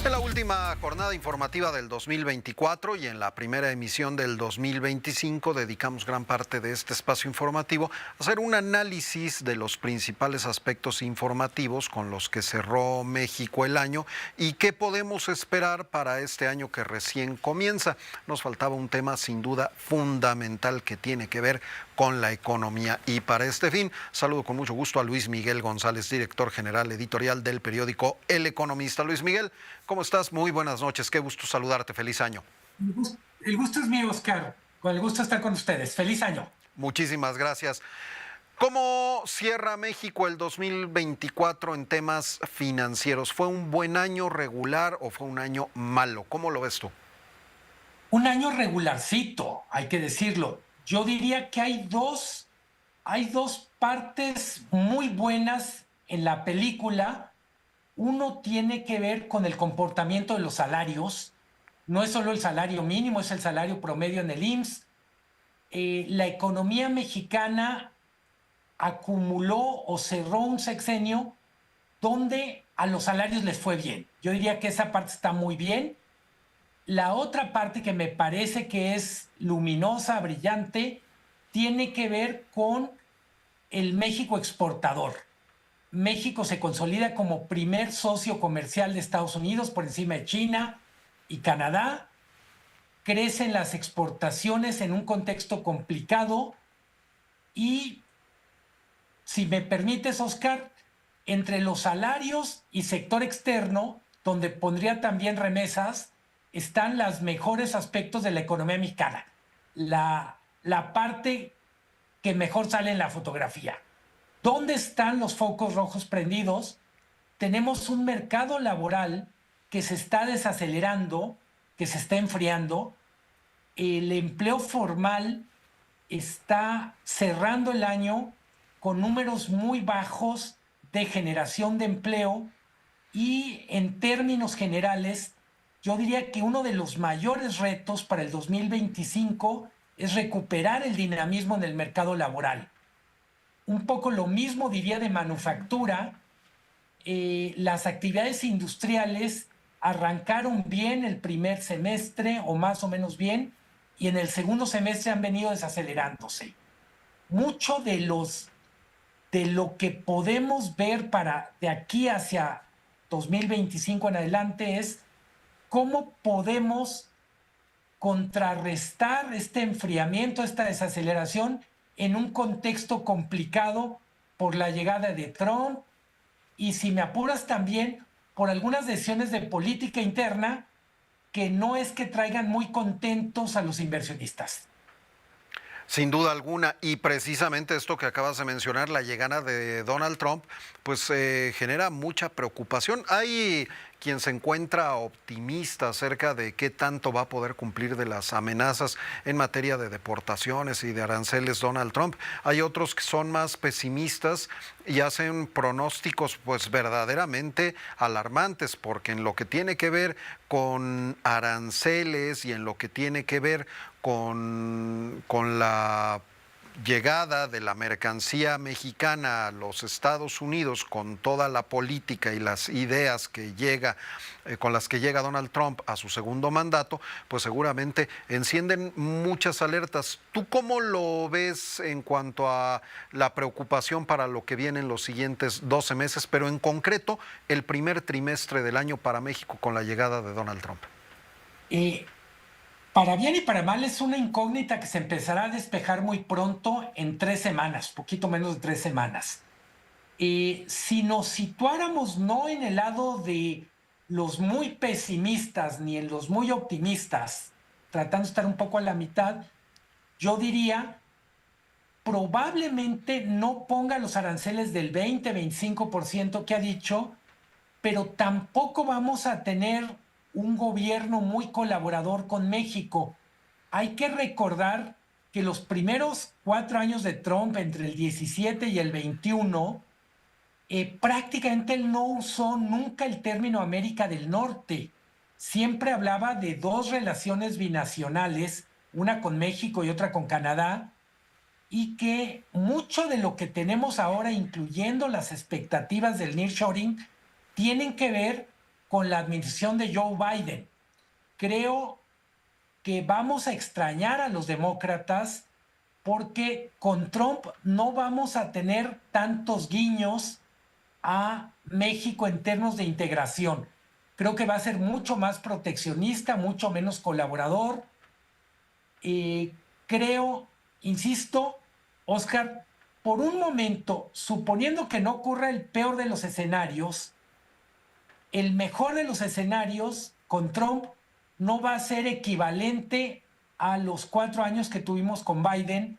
En la última jornada informativa del 2024 y en la primera emisión del 2025 dedicamos gran parte de este espacio informativo a hacer un análisis de los principales aspectos informativos con los que cerró México el año y qué podemos esperar para este año que recién comienza. Nos faltaba un tema sin duda fundamental que tiene que ver con la economía. Y para este fin, saludo con mucho gusto a Luis Miguel González, director general editorial del periódico El Economista. Luis Miguel, ¿cómo estás? Muy buenas noches, qué gusto saludarte, feliz año. El gusto es mío, Oscar. Con el gusto de estar con ustedes. Feliz año. Muchísimas gracias. ¿Cómo cierra México el 2024 en temas financieros? ¿Fue un buen año regular o fue un año malo? ¿Cómo lo ves tú? Un año regularcito, hay que decirlo. Yo diría que hay dos partes muy buenas en la película. Uno tiene que ver con el comportamiento de los salarios. No es solo el salario mínimo, es el salario promedio en el IMSS. La economía mexicana acumuló o cerró un sexenio donde a los salarios les fue bien. Yo diría que esa parte está muy bien. La otra parte que me parece que es luminosa, brillante, tiene que ver con el México exportador. México se consolida como primer socio comercial de Estados Unidos por encima de China y Canadá. Crecen las exportaciones en un contexto complicado y, si me permites, Oscar, entre los salarios y sector externo, donde pondría también remesas, están los mejores aspectos de la economía mexicana. La parte que mejor sale en la fotografía. ¿Dónde están los focos rojos prendidos? Tenemos un mercado laboral que se está desacelerando, que se está enfriando. El empleo formal está cerrando el año con números muy bajos de generación de empleo y, en términos generales, yo diría que uno de los mayores retos para el 2025 es recuperar el dinamismo en el mercado laboral. Un poco lo mismo diría de manufactura. Las actividades industriales arrancaron bien el primer semestre o más o menos bien, y en el segundo semestre han venido desacelerándose. Mucho de lo que podemos ver para de aquí hacia 2025 en adelante es cómo podemos contrarrestar este enfriamiento, esta desaceleración en un contexto complicado por la llegada de Trump y, si me apuras, también por algunas decisiones de política interna que no es que traigan muy contentos a los inversionistas. Sin duda alguna, y precisamente esto que acabas de mencionar, la llegada de Donald Trump, pues genera mucha preocupación. Hay quien se encuentra optimista acerca de qué tanto va a poder cumplir de las amenazas en materia de deportaciones y de aranceles Donald Trump. Hay otros que son más pesimistas y hacen pronósticos pues verdaderamente alarmantes, porque en lo que tiene que ver con aranceles y en lo que tiene que ver con la llegada de la mercancía mexicana a los Estados Unidos, con toda la política y las ideas que con las que llega Donald Trump a su segundo mandato, pues seguramente encienden muchas alertas. ¿Tú cómo lo ves en cuanto a la preocupación para lo que viene en los siguientes 12 meses, pero en concreto el primer trimestre del año para México con la llegada de Donald Trump? Para bien y para mal, es una incógnita que se empezará a despejar muy pronto, en 3 semanas, poquito menos de 3 semanas. Si nos situáramos no en el lado de los muy pesimistas ni en los muy optimistas, tratando de estar un poco a la mitad, yo diría, probablemente no ponga los aranceles del 20-25% que ha dicho, pero tampoco vamos a tener un gobierno muy colaborador con México. Hay que recordar que los primeros 4 años de Trump, entre el 17 y el 21, prácticamente él no usó nunca el término América del Norte. Siempre hablaba de dos relaciones binacionales, una con México y otra con Canadá, y que mucho de lo que tenemos ahora, incluyendo las expectativas del nearshoring, tienen que ver con la administración de Joe Biden. Creo que vamos a extrañar a los demócratas porque con Trump no vamos a tener tantos guiños a México en términos de integración. Creo que va a ser mucho más proteccionista, mucho menos colaborador. Creo, insisto, Oscar, por un momento, suponiendo que no ocurra el peor de los escenarios, el mejor de los escenarios con Trump no va a ser equivalente a los 4 años que tuvimos con Biden,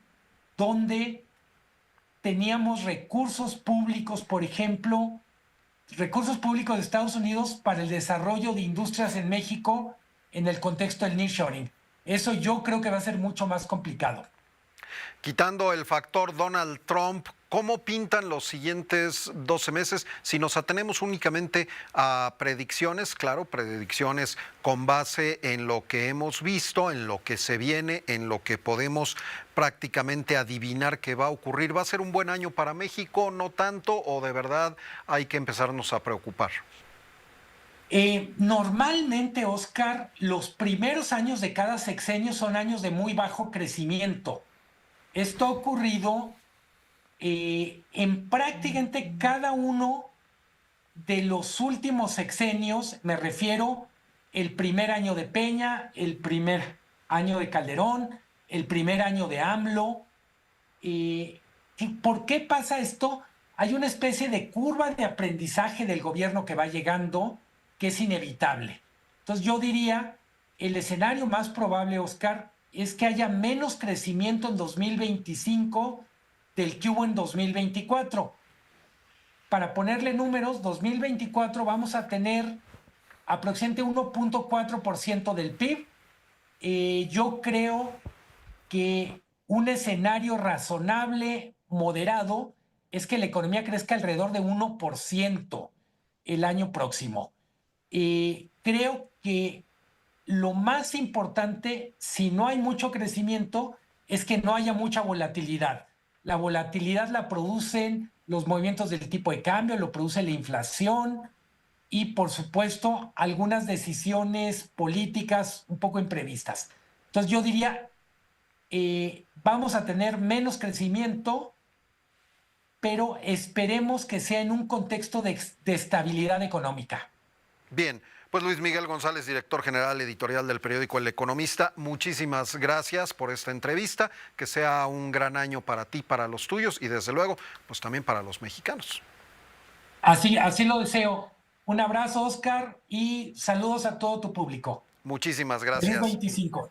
donde teníamos recursos públicos, por ejemplo, recursos públicos de Estados Unidos para el desarrollo de industrias en México en el contexto del nearshoring. Eso yo creo que va a ser mucho más complicado. Quitando el factor Donald Trump, ¿cómo pintan los siguientes 12 meses? Si nos atenemos únicamente a predicciones, claro, predicciones con base en lo que hemos visto, en lo que se viene, en lo que podemos prácticamente adivinar que va a ocurrir. ¿Va a ser un buen año para México? ¿No tanto? ¿O de verdad hay que empezarnos a preocupar? Normalmente, Oscar, los primeros años de cada sexenio son años de muy bajo crecimiento. Esto ha ocurrido en prácticamente cada uno de los últimos sexenios. Me refiero el primer año de Peña, el primer año de Calderón, el primer año de AMLO. ¿Por qué pasa esto? Hay una especie de curva de aprendizaje del gobierno que va llegando que es inevitable. Entonces yo diría, el escenario más probable, Oscar, es que haya menos crecimiento en 2025 del que hubo en 2024. Para ponerle números, 2024 vamos a tener aproximadamente 1.4% del PIB. Yo creo que un escenario razonable, moderado, es que la economía crezca alrededor de 1% el año próximo. Creo que lo más importante, si no hay mucho crecimiento, es que no haya mucha volatilidad. La volatilidad la producen los movimientos del tipo de cambio, lo produce la inflación y, por supuesto, algunas decisiones políticas un poco imprevistas. Entonces yo diría, vamos a tener menos crecimiento, pero esperemos que sea en un contexto de estabilidad económica. Bien, pues Luis Miguel González, director general editorial del periódico El Economista, muchísimas gracias por esta entrevista, que sea un gran año para ti, para los tuyos y desde luego, pues también para los mexicanos. Así lo deseo. Un abrazo, Oscar, y saludos a todo tu público. Muchísimas Feliz gracias. 25.